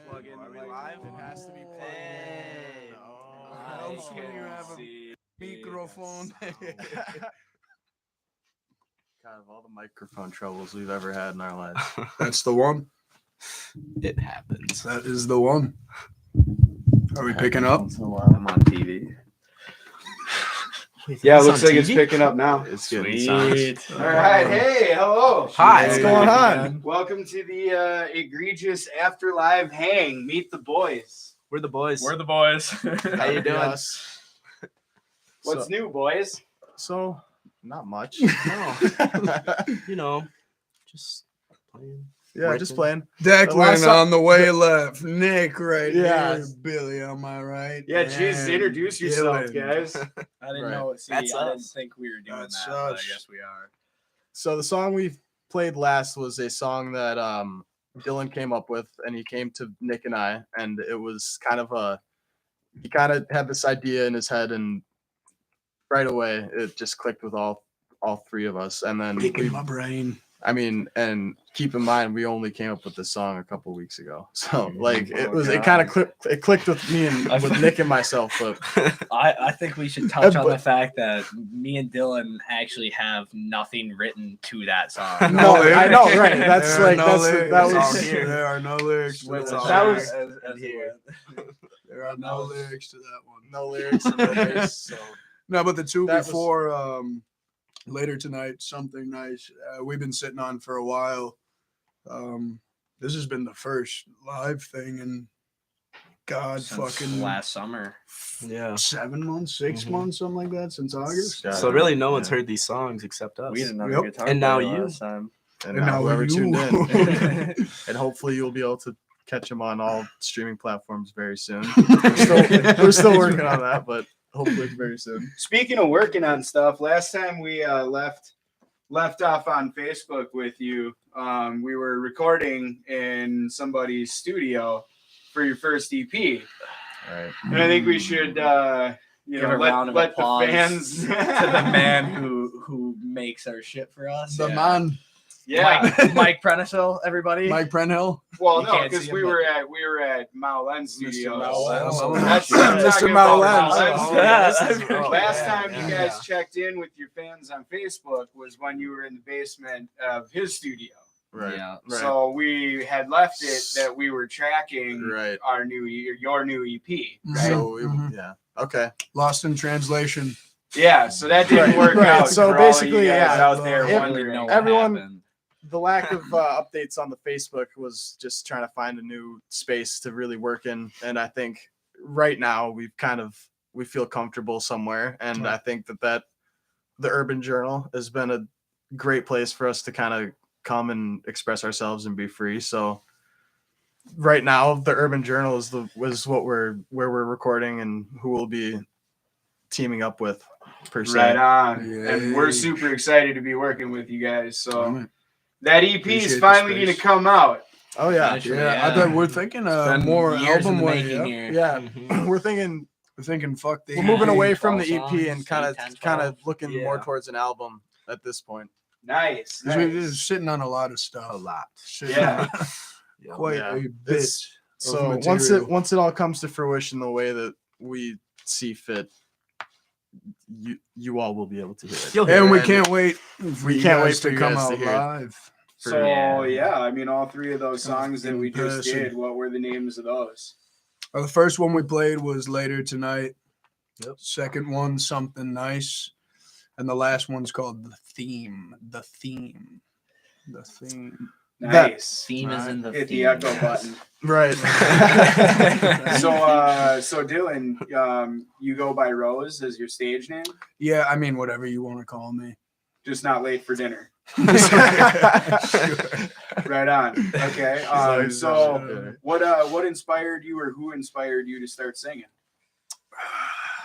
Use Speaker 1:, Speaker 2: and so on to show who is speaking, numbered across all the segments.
Speaker 1: Plug in. Are we live? It has to be plugged in. Helps when you have a microphone.
Speaker 2: Kind of all the microphone troubles we've ever had in our lives.
Speaker 1: That's the one.
Speaker 3: It happens.
Speaker 1: That is the one. Are we picking up?
Speaker 2: Once in a while, I'm on TV.
Speaker 4: Yeah, it looks like it's picking up now.
Speaker 2: It's getting
Speaker 3: Sweet.
Speaker 2: sounds.
Speaker 4: All right. Hey, hello.
Speaker 3: Hi,
Speaker 1: what's going on?
Speaker 4: Welcome to the Egregious After Live Hang. Meet the boys.
Speaker 3: We're the boys.
Speaker 5: We're the boys.
Speaker 3: How you doing?
Speaker 1: Yes.
Speaker 4: What's new, boys?
Speaker 2: So, not much.
Speaker 3: You know, just playing.
Speaker 2: Yeah, just playing.
Speaker 1: Declan on the way left. Nick right
Speaker 2: Yeah.
Speaker 1: here. Billy on my right.
Speaker 4: Yeah, Jesus,
Speaker 1: and
Speaker 4: introduce yourself,
Speaker 1: Dylan.
Speaker 4: guys.
Speaker 5: I didn't
Speaker 2: Right.
Speaker 5: know it. See,
Speaker 3: That's
Speaker 5: I didn't
Speaker 3: us.
Speaker 5: think we were doing
Speaker 1: That's
Speaker 5: that, but I
Speaker 1: us.
Speaker 5: guess we are.
Speaker 2: So the song we played last was a song that Dylan came up with, and he came to Nick and I, and it was he kind of had this idea in his head, and right away it just clicked with all three of us. And then
Speaker 1: Picking my brain.
Speaker 2: and keep in mind we only came up with this song a couple weeks ago, so like it
Speaker 4: God.
Speaker 2: kind of clicked with me and with Nick and myself. But
Speaker 5: I think we should touch on
Speaker 2: But-
Speaker 5: the fact that me and Dylan actually have nothing written to that song.
Speaker 2: No, I know, right? That's
Speaker 1: There are
Speaker 2: like
Speaker 1: no
Speaker 2: that
Speaker 1: lyrics.
Speaker 2: was
Speaker 1: There are no lyrics to
Speaker 5: With
Speaker 1: that.
Speaker 5: the
Speaker 4: That
Speaker 1: one.
Speaker 4: was-
Speaker 1: There are no lyrics to that one.
Speaker 2: no lyrics in the bass, so
Speaker 1: No, but the two
Speaker 2: That was-
Speaker 1: before later tonight, something nice. We've been sitting on for a while. This has been the first live thing in God
Speaker 5: Since
Speaker 1: fucking
Speaker 5: last summer.
Speaker 3: Yeah.
Speaker 1: 7 months, 6
Speaker 3: Mhm.
Speaker 1: months, something like that since August.
Speaker 3: So really, no one's heard these songs except us.
Speaker 5: We had another
Speaker 1: Yep.
Speaker 5: guitar
Speaker 3: And now
Speaker 5: player
Speaker 3: you.
Speaker 5: last time.
Speaker 2: and now whoever
Speaker 1: you.
Speaker 2: tuned in, and hopefully you'll be able to catch them on all streaming platforms very soon. We're still working on that, but hopefully very soon.
Speaker 4: Speaking of working on stuff, last time we left off on Facebook with you, we were recording in somebody's studio for your first EP,
Speaker 2: All right.
Speaker 4: and I think we should,
Speaker 5: Give a round of
Speaker 4: let the
Speaker 5: applause
Speaker 4: fans
Speaker 5: to the man who makes our shit for us.
Speaker 1: The
Speaker 5: Yeah.
Speaker 1: man,
Speaker 4: Yeah.
Speaker 5: Mike Prenisel, everybody.
Speaker 1: Mike Prenhill.
Speaker 4: Well,
Speaker 5: You
Speaker 4: no,
Speaker 5: can't
Speaker 4: because
Speaker 5: see
Speaker 4: we
Speaker 5: him,
Speaker 4: were at Maulen Studios.
Speaker 1: Maulen.
Speaker 4: That's
Speaker 1: Mr.
Speaker 4: I'm talking about
Speaker 1: Maulen.
Speaker 4: Maulen
Speaker 5: Oh,
Speaker 4: Last
Speaker 5: yeah,
Speaker 4: time you guys checked in with your fans on Facebook was when you were in the basement of his studio.
Speaker 2: Right.
Speaker 5: Yeah.
Speaker 2: Right.
Speaker 4: So we had left it that we were tracking
Speaker 2: Right.
Speaker 4: your new EP.
Speaker 2: So we,
Speaker 1: Mhm.
Speaker 2: yeah. Okay.
Speaker 1: Lost in translation.
Speaker 4: Yeah, so that didn't work
Speaker 2: Right,
Speaker 4: out.
Speaker 2: so
Speaker 4: for all
Speaker 2: basically,
Speaker 4: you guys
Speaker 2: yeah,
Speaker 4: out there
Speaker 1: if-
Speaker 4: wondering.
Speaker 5: Know what
Speaker 2: Everyone-
Speaker 5: happened.
Speaker 2: The lack of updates on the Facebook was just trying to find a new space to really work in, and I think right now we feel comfortable somewhere, and I think that the Urban Journal has been a great place for us to kind of come and express ourselves and be free. So right now, the Urban Journal is where we're recording and who we'll be teaming up with per se.
Speaker 4: Right on. And we're
Speaker 1: Yay.
Speaker 4: super excited to be working with you guys. So
Speaker 1: Alright.
Speaker 4: that EP
Speaker 1: Appreciate
Speaker 4: is
Speaker 1: the
Speaker 4: finally going to
Speaker 1: space.
Speaker 4: come out.
Speaker 2: Oh yeah,
Speaker 5: Actually,
Speaker 1: Yeah, I bet we're thinking
Speaker 5: Been
Speaker 1: more
Speaker 5: years in
Speaker 1: album
Speaker 5: the
Speaker 1: way.
Speaker 5: making
Speaker 1: Yeah.
Speaker 5: here.
Speaker 2: yeah.
Speaker 3: Mhm.
Speaker 2: We're thinking.
Speaker 1: We're thinking fuck the
Speaker 2: We're moving
Speaker 1: EP.
Speaker 2: away from the
Speaker 5: 12
Speaker 2: EP and
Speaker 5: songs,
Speaker 2: kind
Speaker 5: 8, 10,
Speaker 2: of
Speaker 5: 12.
Speaker 2: looking more
Speaker 5: Yeah.
Speaker 2: towards an album at this point.
Speaker 4: Nice.
Speaker 1: 'Cause we're
Speaker 4: nice.
Speaker 1: just sitting on a lot of stuff.
Speaker 2: A lot.
Speaker 1: Sitting
Speaker 4: Yeah.
Speaker 1: on quite
Speaker 2: Yeah.
Speaker 1: a bit.
Speaker 2: It's- So
Speaker 1: of
Speaker 2: once
Speaker 1: material.
Speaker 2: it all comes to fruition the way that we see fit, you all will be able to hear it.
Speaker 3: You'll hear
Speaker 1: And
Speaker 3: it.
Speaker 1: we can't wait. For
Speaker 2: We
Speaker 1: you
Speaker 2: can't
Speaker 1: guys
Speaker 2: wait for
Speaker 1: to
Speaker 2: you
Speaker 1: come
Speaker 2: guys to
Speaker 1: out
Speaker 2: hear it.
Speaker 1: live.
Speaker 4: So yeah, I mean, all three of those
Speaker 1: Kind of
Speaker 4: songs that
Speaker 1: in
Speaker 4: we just
Speaker 1: person.
Speaker 4: did. What were the names of those?
Speaker 1: The first one we played was Later Tonight.
Speaker 3: Yep.
Speaker 1: Second one, Something Nice. And the last one's called The Theme. The Theme. The Theme.
Speaker 4: Nice.
Speaker 5: Theme is in the
Speaker 4: Hit the
Speaker 5: theme.
Speaker 4: echo button.
Speaker 2: Right.
Speaker 4: So Dylan, you go by Rose as your stage name,
Speaker 1: Yeah, I mean, whatever you want to call me.
Speaker 4: just not late for dinner.
Speaker 1: Sure.
Speaker 4: Right on. Okay. So what inspired you, or who inspired you to start singing?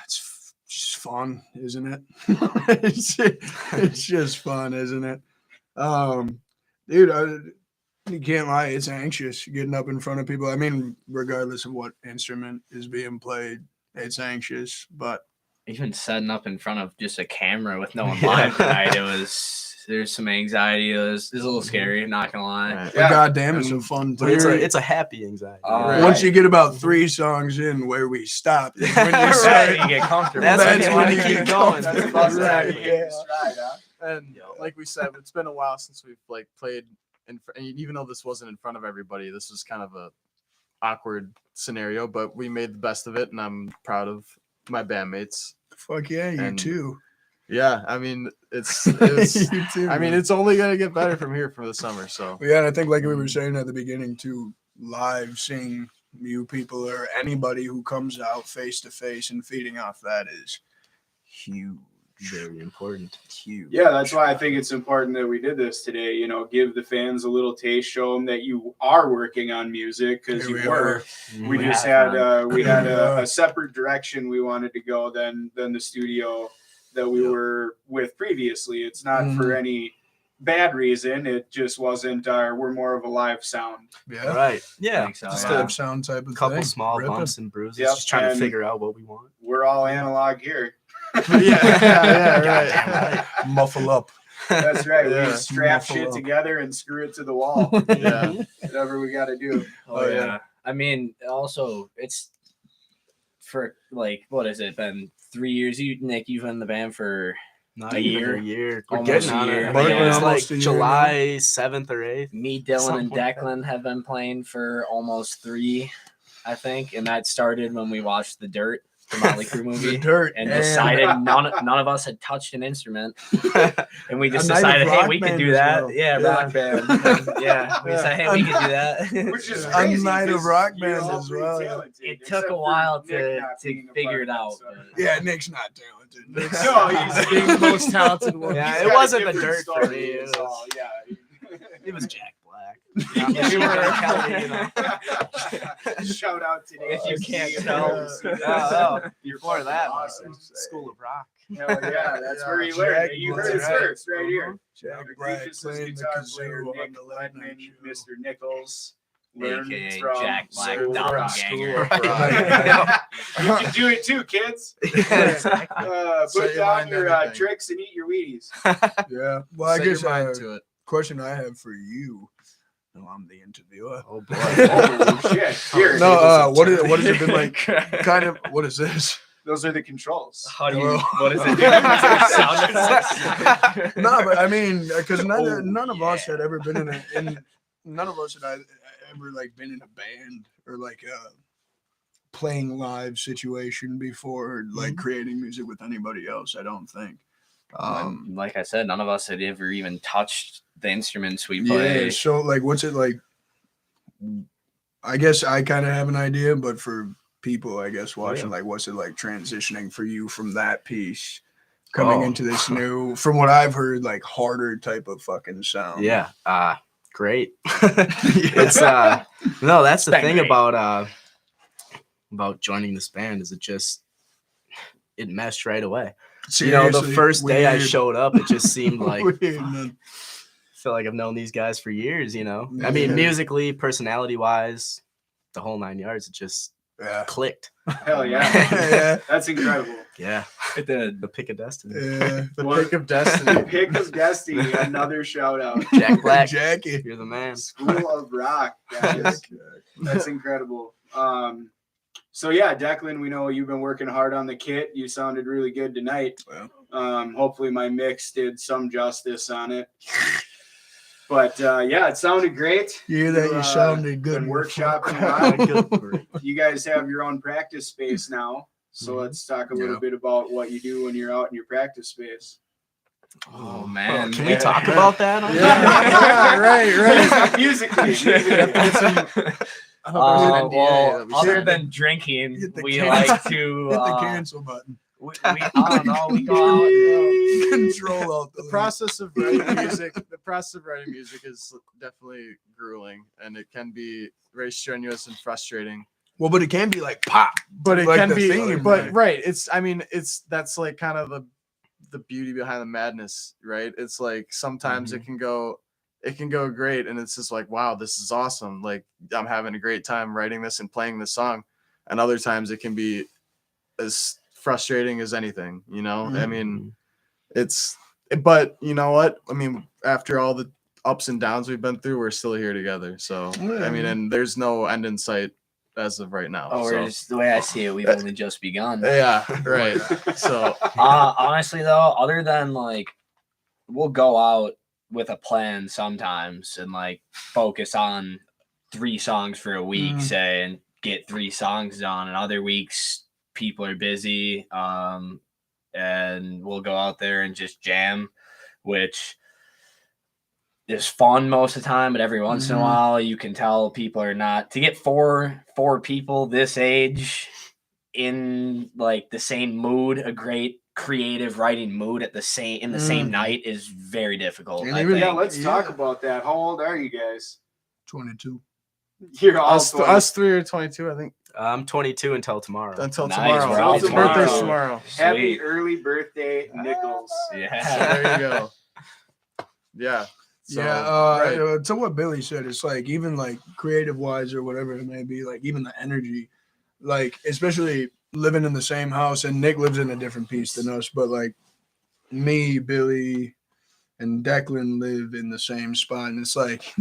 Speaker 1: It's just fun, isn't it? it's just fun, isn't it? Dude, you can't lie. It's anxious getting up in front of people. I mean, regardless of what instrument is being played, it's anxious. But
Speaker 5: Even setting up in front of just a camera with no one live tonight, it was there's some anxiety. It's a little scary, not gonna lie.
Speaker 2: Right.
Speaker 1: But
Speaker 4: Yeah.
Speaker 1: goddamn, it's a fun
Speaker 3: But it's
Speaker 1: theory.
Speaker 3: a happy anxiety.
Speaker 5: Right.
Speaker 1: Once you get about 3 songs in where we stop, is when you
Speaker 5: Right,
Speaker 1: start.
Speaker 5: you get comfortable.
Speaker 3: That's
Speaker 1: That's
Speaker 3: when
Speaker 1: when
Speaker 3: you
Speaker 1: you
Speaker 3: keep
Speaker 1: keep
Speaker 3: going.
Speaker 4: That's about
Speaker 1: Right,
Speaker 4: right.
Speaker 1: yeah.
Speaker 4: Stride, huh?
Speaker 2: And
Speaker 3: Yo.
Speaker 2: like we said, it's been a while since we've like played, and even though this wasn't in front of everybody, this was kind of a awkward scenario, but we made the best of it, and I'm proud of my bandmates.
Speaker 1: Fuck yeah, you
Speaker 2: And-
Speaker 1: too.
Speaker 2: Yeah, I mean, it's
Speaker 1: You too.
Speaker 2: I mean,
Speaker 1: man.
Speaker 2: it's only gonna get better from here for the summer. So
Speaker 1: Yeah, and I think like we were saying at the beginning too, live seeing you people or anybody who comes out face to face and feeding off that is huge.
Speaker 3: Very important.
Speaker 1: Huge.
Speaker 4: Yeah, that's why I think it's important that we did this today. You know, give the fans a little taste, show them that you are working on music because
Speaker 1: Here
Speaker 4: you
Speaker 1: we
Speaker 4: were.
Speaker 1: are.
Speaker 4: We
Speaker 5: We
Speaker 4: just
Speaker 5: have
Speaker 4: had we had
Speaker 1: Yeah.
Speaker 4: a separate direction we wanted to go than the studio that we
Speaker 3: Yep.
Speaker 4: were with previously. It's not for
Speaker 1: Mhm.
Speaker 4: any bad reason. It just wasn't our. We're more of a live sound.
Speaker 1: Yeah.
Speaker 3: Right. Yeah.
Speaker 5: think so,
Speaker 3: Just
Speaker 5: yeah.
Speaker 3: a
Speaker 1: Live sound type of
Speaker 3: couple
Speaker 1: thing.
Speaker 3: small
Speaker 1: Ripping.
Speaker 3: bumps and bruises.
Speaker 4: Yep,
Speaker 3: Just trying to
Speaker 4: and-
Speaker 3: figure out what we want.
Speaker 4: We're all analog here.
Speaker 2: yeah,
Speaker 3: Goddamn
Speaker 2: right.
Speaker 1: Muffle up.
Speaker 4: That's right.
Speaker 2: Yeah.
Speaker 4: We strap
Speaker 1: Muffle
Speaker 4: shit
Speaker 1: up.
Speaker 4: together and screw it to the wall.
Speaker 2: Yeah.
Speaker 4: Whatever we got to do.
Speaker 5: Oh yeah. I mean, also it's for like what has it been 3 years? You Nick, you've been in the band for
Speaker 3: Not
Speaker 5: A
Speaker 3: even
Speaker 5: year?
Speaker 3: a year. We're
Speaker 5: Almost
Speaker 3: getting
Speaker 5: a
Speaker 3: on
Speaker 5: year.
Speaker 3: it. I
Speaker 5: Mark,
Speaker 3: think it was
Speaker 1: almost
Speaker 3: like
Speaker 1: a year
Speaker 3: July 7th or 8th.
Speaker 5: me, Dylan,
Speaker 3: Something
Speaker 5: and
Speaker 3: like that.
Speaker 5: Declan have been playing for almost 3, I think, and that started when we watched The Dirt, the Motley Crue
Speaker 1: The
Speaker 5: movie.
Speaker 1: dirt.
Speaker 5: And
Speaker 1: Damn.
Speaker 5: decided none of us had touched an instrument, and we just
Speaker 1: A night of
Speaker 5: decided, hey,
Speaker 1: rock
Speaker 5: we could
Speaker 1: band
Speaker 5: do
Speaker 1: as
Speaker 5: that.
Speaker 1: well.
Speaker 5: Yeah,
Speaker 1: Yeah.
Speaker 5: rock band. And, yeah, we said, hey, we could do that.
Speaker 4: Which is
Speaker 1: A
Speaker 4: crazy.
Speaker 1: night of
Speaker 4: 'cause
Speaker 1: rock
Speaker 4: you're
Speaker 1: band
Speaker 4: all
Speaker 1: as
Speaker 4: pretty
Speaker 1: well, yeah.
Speaker 4: talented,
Speaker 5: It
Speaker 4: except
Speaker 5: took a
Speaker 4: for
Speaker 5: while
Speaker 4: Nick not
Speaker 5: to
Speaker 4: being a
Speaker 5: figure
Speaker 4: part
Speaker 5: it
Speaker 4: of
Speaker 5: out.
Speaker 4: so.
Speaker 5: but-
Speaker 1: Yeah, Nick's not talented. Nick's
Speaker 4: No, he's being the most
Speaker 2: talented one.
Speaker 3: Yeah,
Speaker 4: He's
Speaker 3: it
Speaker 4: got a
Speaker 3: wasn't the
Speaker 4: different
Speaker 3: dirt for
Speaker 4: story,
Speaker 3: me. It
Speaker 4: is
Speaker 3: was,
Speaker 4: all, yeah.
Speaker 3: it was Jack Black.
Speaker 5: Yeah,
Speaker 3: Machine Gun
Speaker 5: we're-
Speaker 3: Kelly, you know.
Speaker 4: Shout out to
Speaker 5: If you can't
Speaker 4: Dave.
Speaker 5: tell.
Speaker 4: You're
Speaker 3: Before
Speaker 4: fucking
Speaker 3: that,
Speaker 4: awesome.
Speaker 3: School of Rock.
Speaker 4: Hell yeah, that's where he
Speaker 1: Jack
Speaker 4: learned. You
Speaker 1: Black.
Speaker 4: heard it first, right
Speaker 3: Uh-huh.
Speaker 4: here.
Speaker 1: Jack Black
Speaker 4: Egregious'
Speaker 1: playing the
Speaker 4: guitar
Speaker 1: kazoo
Speaker 4: player,
Speaker 1: on
Speaker 4: Nick
Speaker 1: the late night
Speaker 4: Ledman,
Speaker 1: show.
Speaker 4: Mr. Nichols. Learned
Speaker 5: AKA
Speaker 4: from
Speaker 5: Jack Black
Speaker 4: School of Rock.
Speaker 5: Doppelganger.
Speaker 4: You can do it too, kids.
Speaker 3: Exactly.
Speaker 2: Set
Speaker 4: Put
Speaker 2: your
Speaker 4: down
Speaker 2: mind to
Speaker 4: your
Speaker 2: anything.
Speaker 4: tricks and eat your Wheaties.
Speaker 1: Yeah. Well, I
Speaker 2: Set
Speaker 1: guess
Speaker 2: your mind to it.
Speaker 1: question I have for you. No, I'm the interviewer.
Speaker 3: Oh boy.
Speaker 4: Holy shit. Here,
Speaker 1: No,
Speaker 2: tables
Speaker 1: what
Speaker 2: have
Speaker 1: has it been like? Kind of. What is this?
Speaker 4: those are the controls.
Speaker 5: How do you?
Speaker 1: Hello?
Speaker 5: What is it? Sound effects?
Speaker 1: No, but I mean, because
Speaker 4: Oh,
Speaker 1: none of us
Speaker 5: yeah.
Speaker 1: had ever been none of us had ever like been in a band or like a playing live situation before, or, like creating music with anybody else. I don't think.
Speaker 5: Like I said, none of us had ever even touched the instruments we play.
Speaker 1: Yeah. So like, what's it like? I guess I kind of have an idea, but for people, I guess watching, like, what's it like transitioning for you from that piece coming
Speaker 3: Oh.
Speaker 1: into this new, from what I've heard, like harder type of fucking sound.
Speaker 3: Yeah. Great. It's no, that's the
Speaker 5: Been
Speaker 3: thing
Speaker 5: great.
Speaker 3: about joining this band is it meshed right away. You know, the
Speaker 1: Seriously,
Speaker 3: first day I
Speaker 1: weird.
Speaker 3: showed up, it just seemed like
Speaker 1: Weird,
Speaker 3: fuck,
Speaker 1: man.
Speaker 3: I feel like I've known these guys for years, you know. I mean,
Speaker 1: Yeah.
Speaker 3: musically, personality wise, the whole 9 yards, it just
Speaker 1: Yeah.
Speaker 3: clicked.
Speaker 4: Hell yeah.
Speaker 1: Yeah.
Speaker 4: That's incredible.
Speaker 3: Yeah.
Speaker 5: It did.
Speaker 3: The pick of destiny.
Speaker 1: Yeah.
Speaker 2: The
Speaker 4: What-
Speaker 2: pick of destiny.
Speaker 4: Pick of Destiny, another shout out.
Speaker 3: Jack Black,
Speaker 1: Jackie.
Speaker 3: you're the man.
Speaker 4: School of Rock, guys. That's incredible. So yeah, Declan, we know you've been working hard on the kit. You sounded really good tonight.
Speaker 1: Well.
Speaker 4: Hopefully my mix did some justice on it. But yeah, it sounded great.
Speaker 1: You hear that? You sounded good.
Speaker 4: Been
Speaker 1: before.
Speaker 4: workshopping a lot. You guys have your own practice space now. So let's talk a little
Speaker 1: Yeah.
Speaker 4: bit about what you do when you're out in your practice space.
Speaker 5: Oh man,
Speaker 3: Can we talk about that? on
Speaker 2: Yeah, right.
Speaker 4: Musically.
Speaker 5: well,
Speaker 2: we
Speaker 5: other
Speaker 2: should-
Speaker 5: than drinking,
Speaker 1: Hit the
Speaker 5: we
Speaker 1: cancel-
Speaker 5: like to.
Speaker 1: Hit the cancel button.
Speaker 5: I don't know. We go out.
Speaker 1: Control out
Speaker 2: The process of writing music, is definitely grueling, and it can be very strenuous and frustrating.
Speaker 1: Well, but it can be like pop.
Speaker 2: But it
Speaker 1: Like
Speaker 2: can
Speaker 1: the
Speaker 2: be,
Speaker 1: theme,
Speaker 2: but
Speaker 1: like-
Speaker 2: right. That's like kind of the beauty behind the madness, right? It's like sometimes it can go great, and it's just like, wow, this is awesome. Like I'm having a great time writing this and playing this song, and other times it can be as frustrating as anything, you know. I mean, it's But you know what? I mean, after all the ups and downs we've been through, we're still here together. So I mean, and there's no end in sight as of right now.
Speaker 5: Oh,
Speaker 2: so.
Speaker 5: the way I see it, we've only just begun.
Speaker 2: Yeah, right. So
Speaker 5: Honestly, though, other than like, we'll go out with a plan sometimes and like focus on 3 songs for a week, say, and get 3 songs done. And other weeks, people are busy, and we'll go out there and just jam, which is fun most of the time. But every once in a while, you can tell people are not. To get four people this age in like the same mood, a great creative writing mood at the same night is very difficult.
Speaker 1: And
Speaker 5: I
Speaker 1: even-
Speaker 5: think.
Speaker 4: Yeah, let's talk about that. How old are you guys?
Speaker 1: 22.
Speaker 4: You're all
Speaker 2: us
Speaker 4: 20.
Speaker 2: 3 are 22, I think.
Speaker 3: I'm 22 until tomorrow.
Speaker 2: Until
Speaker 5: Nice,
Speaker 2: tomorrow.
Speaker 5: we're all
Speaker 2: His
Speaker 4: tomorrow.
Speaker 2: birthday's tomorrow.
Speaker 4: Happy
Speaker 5: Sweet.
Speaker 4: early birthday, Nichols.
Speaker 2: So
Speaker 5: Yeah.
Speaker 2: there you go. Yeah. So, right.
Speaker 1: To what Billy said, it's like even like creative wise or whatever it may be, like even the energy, like especially living in the same house, and Nick lives in a different piece than us, but like me, Billy, and Declan live in the same spot, and it's like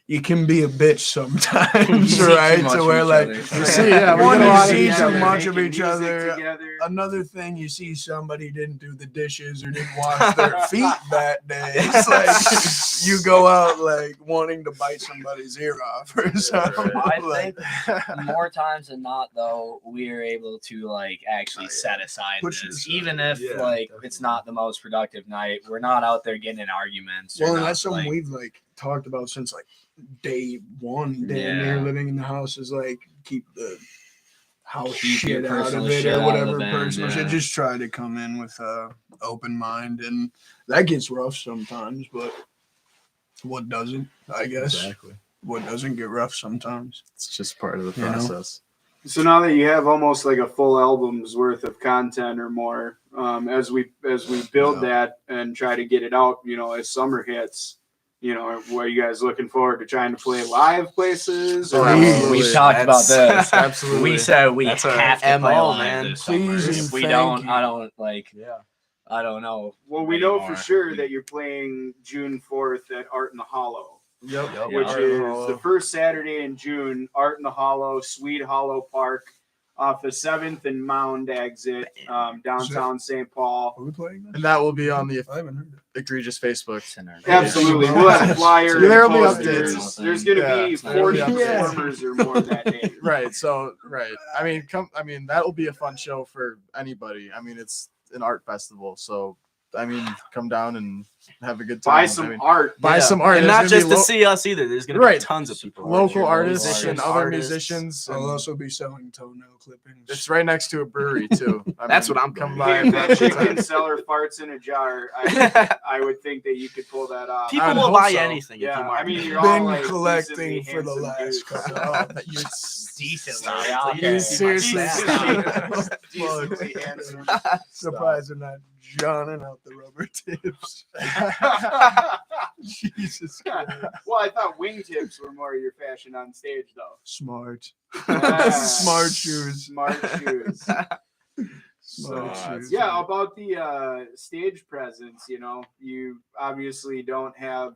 Speaker 1: you can be a bitch sometimes, right? To where like
Speaker 5: You
Speaker 2: see, yeah, we
Speaker 1: one,
Speaker 2: get a
Speaker 1: you
Speaker 2: lot of
Speaker 1: see
Speaker 2: each
Speaker 1: too
Speaker 2: other,
Speaker 1: much of
Speaker 4: making
Speaker 1: each
Speaker 4: music
Speaker 1: other.
Speaker 4: together.
Speaker 1: Another thing, you see somebody didn't do the dishes or didn't wash their feet that day. It's like you go out like wanting to bite somebody's ear off or something.
Speaker 5: I
Speaker 1: Like,
Speaker 5: think more times than not, though, we are able to like actually set aside
Speaker 1: Push
Speaker 5: this,
Speaker 1: aside.
Speaker 5: even if
Speaker 3: Yeah,
Speaker 5: like
Speaker 3: definitely.
Speaker 5: it's not the most productive night. We're not out there getting in arguments. or
Speaker 1: well, and
Speaker 5: not,
Speaker 1: that's something
Speaker 5: like,
Speaker 1: we've like talked about since like day one. Damn
Speaker 5: Yeah.
Speaker 1: near living in the house is like keep the house
Speaker 5: Keep your
Speaker 1: shit out
Speaker 5: personal
Speaker 1: of it
Speaker 5: shit
Speaker 1: or
Speaker 5: out of
Speaker 1: whatever
Speaker 5: the van,
Speaker 1: personal shit.
Speaker 5: yeah.
Speaker 1: Just try to come in with a open mind, and that gets rough sometimes. But what doesn't? I guess
Speaker 3: Exactly.
Speaker 1: what doesn't get rough sometimes.
Speaker 2: It's just part of the
Speaker 1: You know?
Speaker 2: process.
Speaker 4: So now that you have almost like a full album's worth of content or more, as we build that and try to get it out, as summer hits, what are you guys looking forward to trying to play live places?
Speaker 2: Oh,
Speaker 4: Or
Speaker 2: absolutely.
Speaker 5: We've talked about this.
Speaker 2: Absolutely.
Speaker 5: We said we
Speaker 3: That's our
Speaker 5: have to play
Speaker 3: MO,
Speaker 5: live
Speaker 3: man.
Speaker 5: this summer.
Speaker 1: Please and
Speaker 5: If we
Speaker 1: thank
Speaker 5: don't,
Speaker 1: you.
Speaker 5: I don't like.
Speaker 3: Yeah.
Speaker 5: I don't know.
Speaker 4: Well, we know for
Speaker 5: anymore.
Speaker 4: sure that you're playing June 4th at Art in the Hollow,
Speaker 2: Yep.
Speaker 3: Yep.
Speaker 4: which
Speaker 2: Art in the
Speaker 4: is
Speaker 2: Hollow.
Speaker 4: the first Saturday in June. Art in the Hollow, Sweet Hollow Park, off the 7th and Mound exit, downtown St. Paul.
Speaker 1: Are we playing this?
Speaker 2: And that will be on the
Speaker 1: I haven't heard it.
Speaker 2: Egregious Facebook.
Speaker 4: Absolutely, we'll have flyers.
Speaker 2: There will be
Speaker 4: posters.
Speaker 5: updates.
Speaker 4: There's going to
Speaker 2: Yeah,
Speaker 4: be
Speaker 2: there will be
Speaker 4: 40
Speaker 2: updates.
Speaker 4: performers or more that day.
Speaker 2: Right. So I mean, that will be a fun show for anybody. I mean, it's an art festival, so I mean, come down and have a good time.
Speaker 4: Buy some art.
Speaker 2: Buy some art.
Speaker 3: And
Speaker 2: There's
Speaker 3: not
Speaker 2: gonna
Speaker 3: just
Speaker 2: be
Speaker 3: to see us either. There's gonna
Speaker 2: Right.
Speaker 3: be tons of people.
Speaker 2: local
Speaker 5: Local
Speaker 2: artists
Speaker 5: artists,
Speaker 2: and other
Speaker 3: artists.
Speaker 2: musicians.
Speaker 1: I'll
Speaker 2: and
Speaker 1: also be selling toenail clippings.
Speaker 2: it's right next to a brewery too.
Speaker 3: That's what I'm
Speaker 2: come
Speaker 3: going
Speaker 2: by.
Speaker 4: If
Speaker 2: and
Speaker 4: that
Speaker 2: have a good
Speaker 4: chicken
Speaker 2: time.
Speaker 4: seller farts in a jar, I would think that you could pull that off.
Speaker 3: People
Speaker 2: would
Speaker 3: will
Speaker 2: hope
Speaker 3: buy
Speaker 2: so.
Speaker 3: anything if you
Speaker 4: Yeah, I
Speaker 3: market
Speaker 4: mean,
Speaker 3: it.
Speaker 4: you're all
Speaker 1: Been
Speaker 4: like
Speaker 1: collecting
Speaker 4: decently
Speaker 1: for the
Speaker 4: handsome
Speaker 1: last
Speaker 4: dudes,
Speaker 1: couple
Speaker 4: so-
Speaker 2: You
Speaker 5: Decently.
Speaker 3: Stop.
Speaker 5: Okay.
Speaker 2: You seriously
Speaker 1: Stop.
Speaker 4: decently handsome.
Speaker 1: Surprised they're not Johnning out the rubber tips. Jesus Christ.
Speaker 4: Well, I thought wingtips were more your fashion on stage, though.
Speaker 1: Smart.
Speaker 4: Yeah.
Speaker 1: Smart shoes.
Speaker 4: Smart shoes.
Speaker 1: Smart shoes.
Speaker 4: Yeah, about the stage presence, you obviously don't have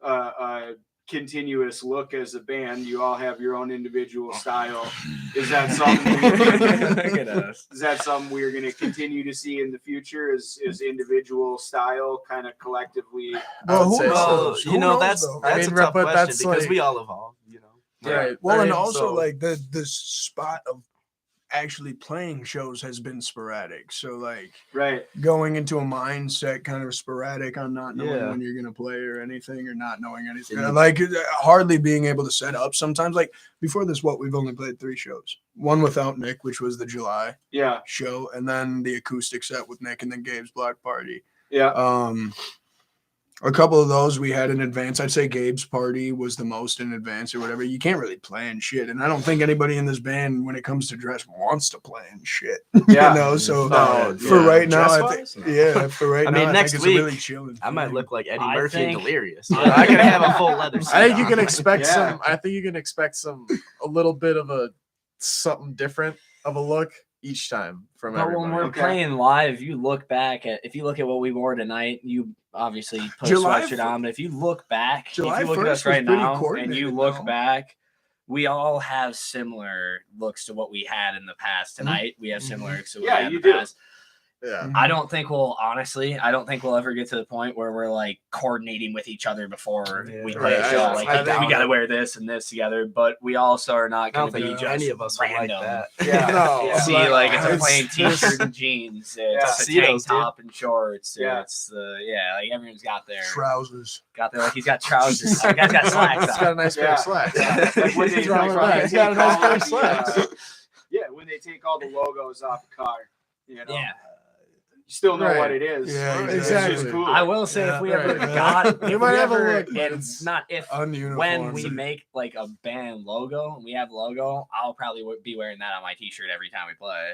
Speaker 4: a continuous look as a band. You all have your own individual style. Is that something?
Speaker 5: Look at us.
Speaker 4: Is that something we're going to continue to see in the future? Is individual style kind of collectively?
Speaker 1: Well, who
Speaker 2: say so.
Speaker 1: knows?
Speaker 3: You
Speaker 1: Who
Speaker 3: know,
Speaker 1: knows,
Speaker 3: that's
Speaker 1: though?
Speaker 2: I
Speaker 3: that's
Speaker 2: mean,
Speaker 3: a tough
Speaker 2: but
Speaker 3: question
Speaker 2: that's
Speaker 3: because
Speaker 2: like-
Speaker 3: we all evolve.
Speaker 2: Right.
Speaker 1: Well,
Speaker 2: I
Speaker 1: and
Speaker 2: mean,
Speaker 1: also
Speaker 2: so-
Speaker 1: like the spot of actually playing shows has been sporadic. So like
Speaker 4: Right.
Speaker 1: going into a mindset kind of sporadic on not knowing
Speaker 3: Yeah.
Speaker 1: when you're gonna play or anything or not knowing anything.
Speaker 3: Yeah.
Speaker 1: Like hardly being able to set up sometimes. Like before this, we've only played 3 shows. One without Nick, which was the July
Speaker 4: Yeah.
Speaker 1: show, and then the acoustic set with Nick and then Gabe's block party.
Speaker 4: Yeah.
Speaker 1: A couple of those we had in advance. I'd say Gabe's party was the most in advance or whatever. You can't really plan shit. And I don't think anybody in this band, when it comes to dress, wants to plan shit.
Speaker 4: Yeah.
Speaker 1: So
Speaker 2: No,
Speaker 1: for
Speaker 2: yeah.
Speaker 1: right now, I
Speaker 3: Dress-wise?
Speaker 1: think, yeah, for right
Speaker 3: I
Speaker 1: now,
Speaker 3: mean,
Speaker 1: I
Speaker 3: next
Speaker 1: think
Speaker 3: week,
Speaker 1: it's a really chilling.
Speaker 3: I might
Speaker 1: thing.
Speaker 3: look like Eddie
Speaker 5: I
Speaker 3: Murphy and
Speaker 5: think-
Speaker 3: Delirious.
Speaker 5: I
Speaker 3: I could have a full leather suit.
Speaker 2: I think you can
Speaker 3: on.
Speaker 2: expect
Speaker 4: Yeah.
Speaker 2: some. I think you can expect a little bit of something different of a look, each time from
Speaker 5: But
Speaker 2: everybody.
Speaker 5: when we're
Speaker 4: Okay.
Speaker 5: playing live, if you look at what we wore tonight, you obviously put
Speaker 1: July
Speaker 5: a sweatshirt on. But if you look back,
Speaker 1: July
Speaker 5: if you look at
Speaker 1: 1st
Speaker 5: us right
Speaker 1: was pretty
Speaker 5: now and you
Speaker 1: coordinated,
Speaker 5: look
Speaker 1: though.
Speaker 5: back, we all have similar looks to what we had in the past. Tonight, we have similar looks to what we
Speaker 4: Yeah,
Speaker 5: had
Speaker 4: you
Speaker 5: in the
Speaker 4: do.
Speaker 5: past.
Speaker 2: Yeah.
Speaker 5: I don't think we'll ever get to the point where we're like coordinating with each other before we
Speaker 3: Yeah.
Speaker 5: play a
Speaker 2: Right,
Speaker 5: show.
Speaker 2: I
Speaker 5: Like,
Speaker 2: doubt
Speaker 5: we got to
Speaker 2: it.
Speaker 5: wear this and this together, but we also are not
Speaker 3: I don't
Speaker 5: going to
Speaker 3: think
Speaker 5: be just
Speaker 3: any of us would like
Speaker 5: random.
Speaker 3: that.
Speaker 4: Yeah.
Speaker 2: No.
Speaker 4: Yeah.
Speaker 5: See,
Speaker 2: Like,
Speaker 5: like it's a
Speaker 2: it's-
Speaker 5: plain t-shirt and jeans. It's a
Speaker 3: Tuxedos,
Speaker 5: tank
Speaker 3: dude.
Speaker 5: top and shorts.
Speaker 4: Yeah.
Speaker 5: It's like everyone's got their
Speaker 1: Trousers.
Speaker 5: like he's got trousers. The guy's got slacks
Speaker 2: It's got a
Speaker 5: on.
Speaker 2: nice pair
Speaker 4: Yeah.
Speaker 2: of slacks.
Speaker 4: Yeah. Like when they,
Speaker 2: What's wrong
Speaker 4: like
Speaker 2: with
Speaker 4: when
Speaker 2: that?
Speaker 4: they
Speaker 2: It's got a
Speaker 4: take
Speaker 2: nice
Speaker 4: all
Speaker 2: pair of
Speaker 4: the,
Speaker 2: slacks.
Speaker 4: yeah, when they take all the logos off a car, you know,
Speaker 5: Yeah,
Speaker 4: you still know
Speaker 2: Right.
Speaker 4: what it is.
Speaker 1: Yeah,
Speaker 4: It's
Speaker 2: exactly.
Speaker 4: just cool.
Speaker 5: I will say
Speaker 1: Yeah,
Speaker 5: if we ever
Speaker 2: right.
Speaker 5: got,
Speaker 2: You
Speaker 5: if
Speaker 2: might
Speaker 5: we
Speaker 2: have a
Speaker 5: ever-
Speaker 2: look, but
Speaker 5: and
Speaker 2: it's
Speaker 5: not if
Speaker 1: Uniforms.
Speaker 5: when we make like a band logo and we have logo, I'll probably be wearing that on my t-shirt every time we play.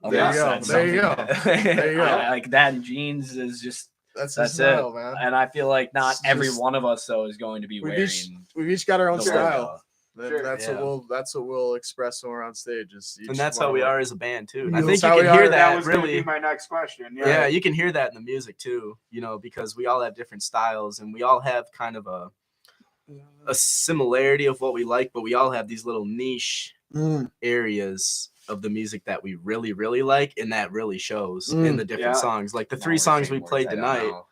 Speaker 2: There you
Speaker 5: Unless
Speaker 2: go.
Speaker 5: that's
Speaker 2: There you
Speaker 5: something
Speaker 2: go.
Speaker 5: that-
Speaker 2: There you go.
Speaker 5: Like that and jeans is just,
Speaker 2: That's
Speaker 5: That's
Speaker 2: the style,
Speaker 5: it.
Speaker 2: man.
Speaker 5: and I feel like not
Speaker 2: It's
Speaker 5: every
Speaker 2: just-
Speaker 5: one of us though is going to be
Speaker 2: We've
Speaker 5: wearing
Speaker 2: each got our own
Speaker 5: the
Speaker 2: style.
Speaker 5: logo.
Speaker 4: Sure.
Speaker 2: That's
Speaker 3: Yeah.
Speaker 2: what we'll express when we're on stage.
Speaker 3: And that's how we are as a band too. And I
Speaker 1: That's
Speaker 3: think you
Speaker 2: how
Speaker 3: can
Speaker 2: we
Speaker 3: hear
Speaker 2: are.
Speaker 4: That
Speaker 3: that
Speaker 4: was going to
Speaker 3: really.
Speaker 4: be my next question.
Speaker 3: Yeah, you can hear that in the music too, because we all have different styles and we all have kind of a similarity of what we like, but we all have these little niche areas of the music that we really, really like, and that really shows in the different
Speaker 4: Yeah.
Speaker 3: songs. Like the
Speaker 5: Now
Speaker 3: three
Speaker 5: we're
Speaker 3: songs
Speaker 5: saying
Speaker 3: we
Speaker 5: words
Speaker 3: played
Speaker 5: I don't
Speaker 3: tonight,
Speaker 5: know.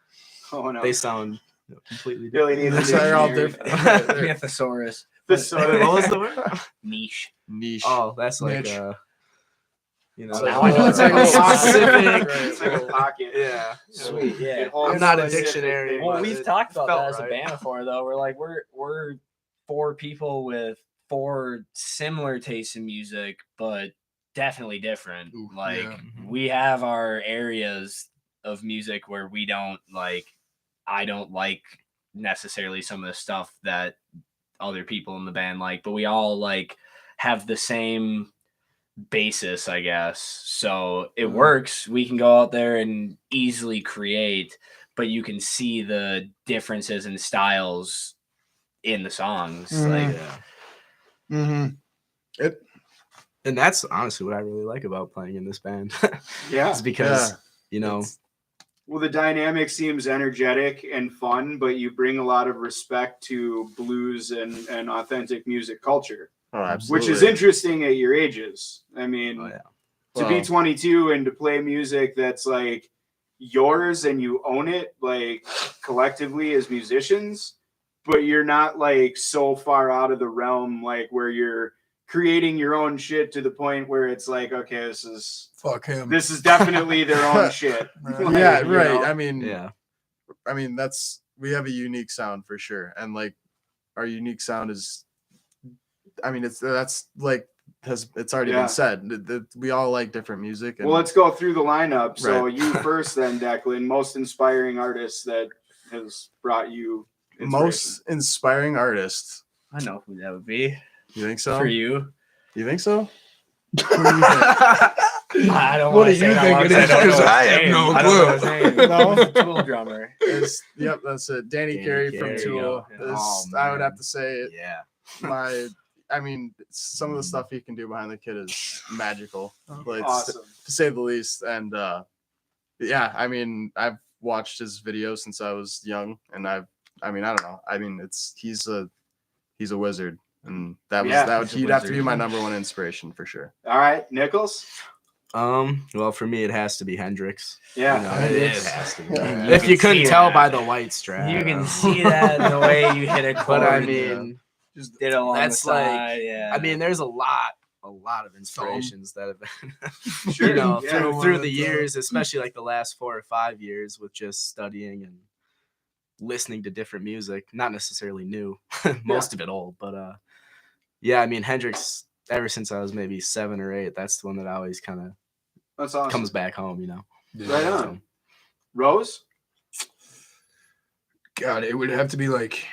Speaker 4: Oh no.
Speaker 3: they sound completely
Speaker 4: Billy
Speaker 3: different.
Speaker 4: needs a
Speaker 2: They're all
Speaker 4: dictionary.
Speaker 2: different.
Speaker 5: We have thesaurus.
Speaker 4: Thesaurus.
Speaker 3: What was the word?
Speaker 5: Niche.
Speaker 2: Niche.
Speaker 3: Oh, that's like
Speaker 1: Niche.
Speaker 2: It's
Speaker 5: now
Speaker 2: like-
Speaker 5: I know
Speaker 2: it's like a
Speaker 5: it's
Speaker 2: little
Speaker 3: specific-
Speaker 4: It's like a pocket.
Speaker 3: Yeah.
Speaker 5: Sweet, yeah.
Speaker 4: It holds
Speaker 3: I'm not a
Speaker 4: specific
Speaker 3: dictionary,
Speaker 4: things.
Speaker 5: Well,
Speaker 3: but
Speaker 5: we've
Speaker 3: it
Speaker 5: talked about
Speaker 3: felt
Speaker 5: that as a
Speaker 3: right.
Speaker 5: band before, though. We're like, we're four people with four similar tastes in music, but definitely different.
Speaker 1: Ooh,
Speaker 5: Like,
Speaker 1: yeah.
Speaker 5: we have our areas of music where we don't like. I don't like necessarily some of the stuff that other people in the band like, but we all like have the same basis, I guess. So it works. We can go out there and easily create, but you can see the differences in styles in the songs. Like,
Speaker 3: Yeah.
Speaker 1: Mm-hmm.
Speaker 3: And that's honestly what I really like about playing in this band.
Speaker 4: Yeah.
Speaker 3: It's because,
Speaker 2: It's-
Speaker 4: Well, the dynamic seems energetic and fun, but you bring a lot of respect to blues and authentic music culture,
Speaker 2: Oh, absolutely.
Speaker 4: which is interesting at your ages. I mean,
Speaker 3: Oh, yeah.
Speaker 4: to be
Speaker 2: Well-
Speaker 4: 22 and to play music that's like yours and you own it, like collectively as musicians, but you're not like so far out of the realm, like where you're creating your own shit to the point where it's like, okay,
Speaker 1: Fuck him.
Speaker 4: this is definitely their own shit.
Speaker 1: Right.
Speaker 4: Like,
Speaker 2: Yeah,
Speaker 4: you
Speaker 2: right.
Speaker 4: know?
Speaker 3: Yeah.
Speaker 2: I mean, we have a unique sound for sure, and like our unique sound is, I mean, it's already
Speaker 4: Yeah.
Speaker 2: been said that we all like different music. And
Speaker 4: Well, let's go through the lineup. So
Speaker 2: Right.
Speaker 4: you first, then Declan, most inspiring artist that has brought you inspiration.
Speaker 2: most inspiring artist.
Speaker 5: I know who that would be
Speaker 2: You think so?
Speaker 5: for you.
Speaker 2: You think so?
Speaker 5: I don't
Speaker 1: What
Speaker 5: wanna
Speaker 1: do
Speaker 5: say
Speaker 1: you
Speaker 5: that
Speaker 1: think
Speaker 5: long
Speaker 1: it
Speaker 5: 'cause
Speaker 1: is?
Speaker 5: don't know
Speaker 1: 'Cause
Speaker 5: his
Speaker 1: I have
Speaker 5: name.
Speaker 1: no
Speaker 5: I don't know his
Speaker 1: clue.
Speaker 5: name.
Speaker 2: No?
Speaker 5: He's the Tool drummer.
Speaker 2: Yep, that's it. Danny
Speaker 3: Danny
Speaker 2: Carey
Speaker 3: Carey,
Speaker 2: from
Speaker 3: there you
Speaker 2: Tool.
Speaker 3: go.
Speaker 2: Is-
Speaker 3: Oh,
Speaker 2: I would
Speaker 3: man.
Speaker 2: have to say
Speaker 3: Yeah.
Speaker 2: I mean, some of the stuff he can do behind the kid is magical, like
Speaker 4: Awesome.
Speaker 2: to say the least. And yeah, I mean, I've watched his videos since I was young, and I don't know. I mean, he's a wizard, and
Speaker 5: he's a
Speaker 2: he'd have to be
Speaker 5: wizard.
Speaker 2: my number one inspiration for sure.
Speaker 4: All right, Nichols.
Speaker 3: Well, for me, it has to be Hendrix.
Speaker 4: Yeah.
Speaker 3: It
Speaker 1: Hendrix.
Speaker 3: has to be.
Speaker 2: Yeah.
Speaker 3: If
Speaker 5: can
Speaker 3: you couldn't
Speaker 5: see
Speaker 3: tell
Speaker 5: that.
Speaker 3: by the white strap,
Speaker 5: You can see that in the way you hit a chord.
Speaker 3: But I
Speaker 5: and
Speaker 3: mean,
Speaker 5: just did it along
Speaker 3: that's
Speaker 5: the
Speaker 3: like-
Speaker 5: side. Yeah.
Speaker 3: I mean, there's a lot of inspirations that have been,
Speaker 4: Sure, yeah.
Speaker 3: through the years, especially like the last 4 or 5 years with just studying and listening to different music. Not necessarily new, most of it old, but yeah. I mean, Hendrix. Ever since I was maybe 7 or 8, that's the one that always kind of
Speaker 4: That's awesome.
Speaker 3: comes back home.
Speaker 4: Right on.
Speaker 3: So,
Speaker 4: Rose.
Speaker 1: God, it would have to be like.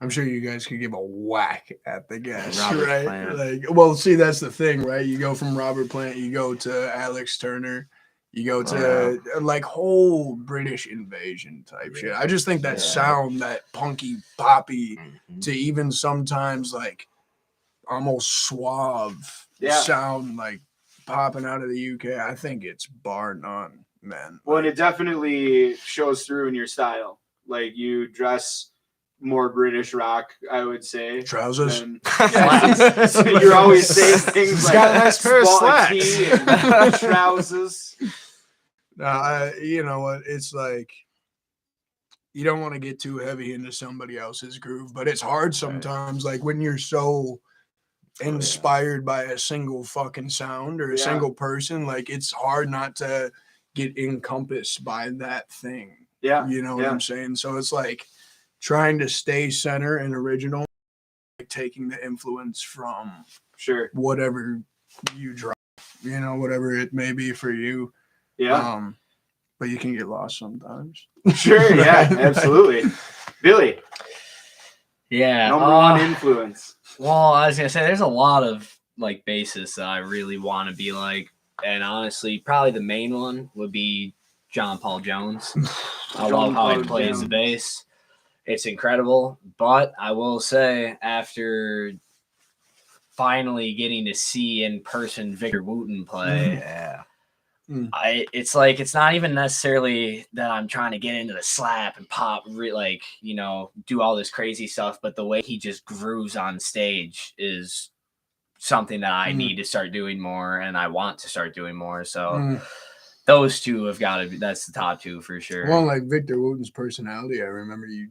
Speaker 1: I'm sure you guys could give a whack at the guess,
Speaker 3: Robert
Speaker 1: right?
Speaker 3: Plant.
Speaker 1: Like, well, see, that's the thing, right? You go from Robert Plant, you go to Alex Turner, you go to like whole British invasion type shit. I just think that
Speaker 3: Yeah.
Speaker 1: sound, that punky, poppy,
Speaker 3: mhm.
Speaker 1: to even sometimes like almost suave
Speaker 4: Yeah.
Speaker 1: sound, like popping out of the UK, I think it's bar none, man.
Speaker 4: Well, and it definitely shows through in your style. Like you dress more British rock, I would say.
Speaker 1: Trousers.
Speaker 4: than- Yeah, so you're always saying things
Speaker 2: He's
Speaker 4: like
Speaker 2: got a nice pair of
Speaker 4: spotty
Speaker 2: slacks.
Speaker 4: and trousers.
Speaker 1: No, you know what? It's like you don't want to get too heavy into somebody else's groove, but it's hard sometimes. Like when you're so inspired by a single fucking sound or a
Speaker 4: Yeah.
Speaker 1: single person, like it's hard not to get encompassed by that thing.
Speaker 4: Yeah.
Speaker 1: You know what
Speaker 4: yeah.
Speaker 1: I'm saying? So it's like trying to stay center and original, like taking the influence from
Speaker 4: Sure.
Speaker 1: whatever you drop, you know, whatever it may be for you.
Speaker 4: Yeah.
Speaker 1: But you can get lost sometimes.
Speaker 4: Sure. Yeah. Absolutely. Billy,
Speaker 5: Yeah.
Speaker 4: number one influence.
Speaker 5: Well, I was gonna say there's a lot of like bassists that I really want to be like, and honestly, probably the main one would be John Paul Jones. I love how he
Speaker 4: Paul
Speaker 5: plays the
Speaker 4: Jones.
Speaker 5: bass. It's incredible. But I will say, after finally getting to see in person Victor Wooten play,
Speaker 3: Yeah.
Speaker 5: it's like it's not even necessarily that I'm trying to get into the slap and pop, like, you know, do all this crazy stuff, but the way he just grooves on stage is something that I need to start doing more, and I want to start doing more. So those two have got to be, that's the top two for sure.
Speaker 1: Well, like Victor Wooten's personality, I remember you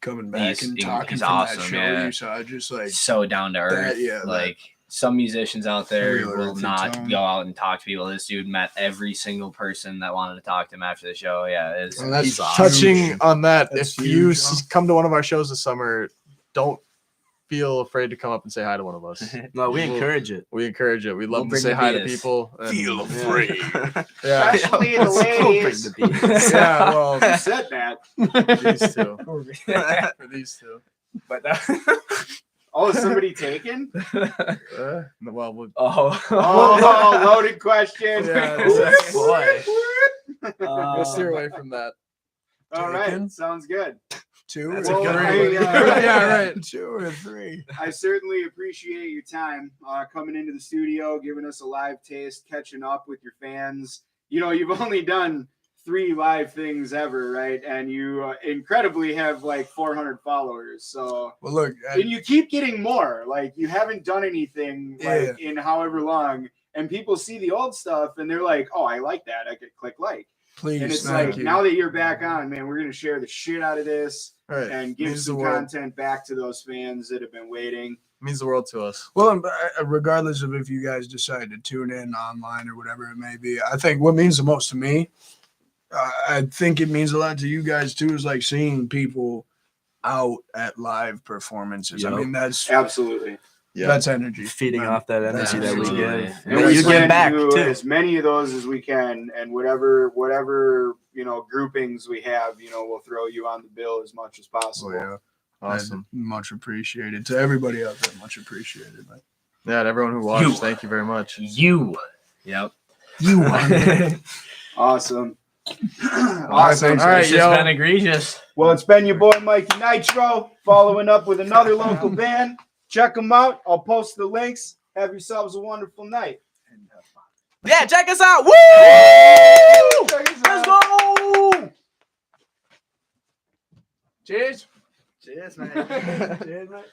Speaker 1: coming back and talking
Speaker 5: he's
Speaker 1: from
Speaker 5: awesome,
Speaker 1: that show
Speaker 5: yeah.
Speaker 1: you saw, just like
Speaker 5: So down to earth.
Speaker 1: that-
Speaker 5: Some musicians out there
Speaker 1: Real
Speaker 5: will
Speaker 1: earthy
Speaker 5: not
Speaker 1: tone.
Speaker 5: go out and talk to people. This dude met every single person that wanted to talk to him after the show. Yeah, it's
Speaker 1: Well, that's
Speaker 5: he's
Speaker 1: huge.
Speaker 2: Touching on that,
Speaker 1: That's
Speaker 2: if you
Speaker 1: huge, huh?
Speaker 2: come to one of our shows this summer, don't feel afraid to come up and say hi to one of us.
Speaker 3: No, we
Speaker 2: We'll-
Speaker 3: encourage it.
Speaker 2: We encourage it. We love
Speaker 5: We'll
Speaker 2: to
Speaker 5: bring
Speaker 2: say
Speaker 5: the
Speaker 2: hi to
Speaker 5: beers.
Speaker 2: people. and-
Speaker 1: Feel
Speaker 2: yeah.
Speaker 1: free.
Speaker 2: Yeah.
Speaker 4: Especially the
Speaker 3: Let's go bring
Speaker 4: ladies.
Speaker 3: the beers.
Speaker 2: Yeah, well,
Speaker 4: Who said that?
Speaker 2: these two. For these two.
Speaker 5: but
Speaker 4: Oh, is somebody taken?
Speaker 2: Well, we'll
Speaker 4: Oh, loaded question.
Speaker 2: Yeah,
Speaker 5: boy.
Speaker 2: we'll steer away from that.
Speaker 4: All right,
Speaker 1: Taken?
Speaker 4: sounds good.
Speaker 1: Two
Speaker 2: That's
Speaker 1: or
Speaker 2: a good
Speaker 1: three.
Speaker 2: one. Yeah, right.
Speaker 1: 2 or 3.
Speaker 4: I certainly appreciate your time coming into the studio, giving us a live taste, catching up with your fans. You know, you've only done 3 live things ever, right? And you incredibly have like 400 followers. So,
Speaker 1: Well, look,
Speaker 4: and you keep getting more. Like you haven't done anything like in however long, and people see the old stuff and they're like, "Oh, I like that. I could click like."
Speaker 1: please,
Speaker 4: And it's
Speaker 1: thank
Speaker 4: like
Speaker 1: you.
Speaker 4: now that you're back on, man, we're gonna share the shit out of this
Speaker 2: All right.
Speaker 4: and give
Speaker 2: Means
Speaker 4: some
Speaker 2: the world.
Speaker 4: content back to those fans that have been waiting.
Speaker 2: Means the world to us.
Speaker 1: Well, regardless of if you guys decide to tune in online or whatever it may be, I think what means the most to me, I think it means a lot to you guys too, is like seeing people out at live performances. I
Speaker 3: Yup.
Speaker 1: mean, that's
Speaker 4: Absolutely.
Speaker 1: that's energy.
Speaker 3: Feeding
Speaker 1: man.
Speaker 3: off that energy that we
Speaker 5: Absolutely.
Speaker 3: give.
Speaker 5: And
Speaker 4: And
Speaker 3: And
Speaker 4: we
Speaker 3: you
Speaker 4: plan
Speaker 3: give back
Speaker 4: to do
Speaker 3: too.
Speaker 4: as many of those as we can, and whatever you know groupings we have, you know, we'll throw you on the bill as much as possible.
Speaker 1: Oh, yeah.
Speaker 2: Awesome.
Speaker 1: Much appreciated. To everybody out there, much appreciated. Man.
Speaker 2: Yeah, and everyone who watched,
Speaker 5: You.
Speaker 2: thank you very much.
Speaker 5: You. Yep.
Speaker 1: You
Speaker 4: Awesome.
Speaker 1: All
Speaker 4: Awesome.
Speaker 2: All right,
Speaker 5: It's
Speaker 2: yo.
Speaker 5: just been egregious.
Speaker 4: Well, it's been your boy Mikey Nitro following up with another local band. Check them out. I'll post the links. Have yourselves a wonderful night.
Speaker 3: Yeah, check us out. Woo!
Speaker 4: Check us
Speaker 3: Let's
Speaker 4: out.
Speaker 3: go!
Speaker 1: Cheers.
Speaker 3: Cheers, man.
Speaker 1: Cheers, mate.